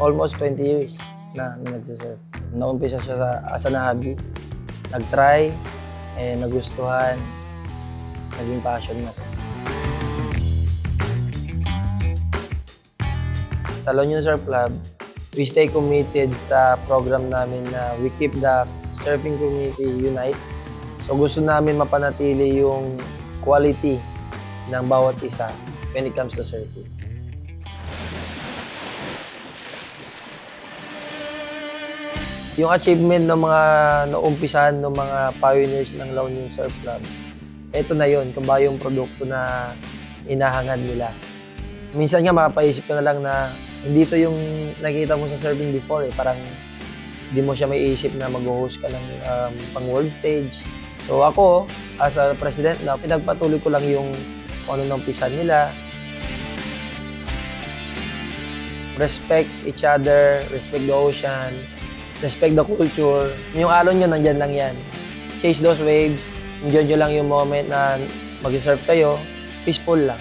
almost 20 years na nagsisurf. Naumpisa siya as an hobby. Nag-try, nagustuhan, naging passion na. Sa La Union Surf Club, we stay committed sa program namin na we keep the surfing community unite. So gusto namin mapanatili yung quality ng bawat isa when it comes to surfing. Yung achievement ng mga naumpisahan ng mga pioneers ng La Union Surf Club, ito na yun, kung ba yung produkto na inahangad nila. Minsan nga mapapaisip ka na lang na hindi to yung nakita mo sa surfing before parang hindi mo siya may isip na mag-host ka ng pang world stage. So ako, as a president na, pinagpatuloy ko lang yung kung ano naumpisahan nila. Respect each other, respect the ocean, respect the culture. Yung alon nyo, nandyan lang yan. Chase those waves, enjoy nyo lang yung moment na mag-surf kayo, peaceful lang.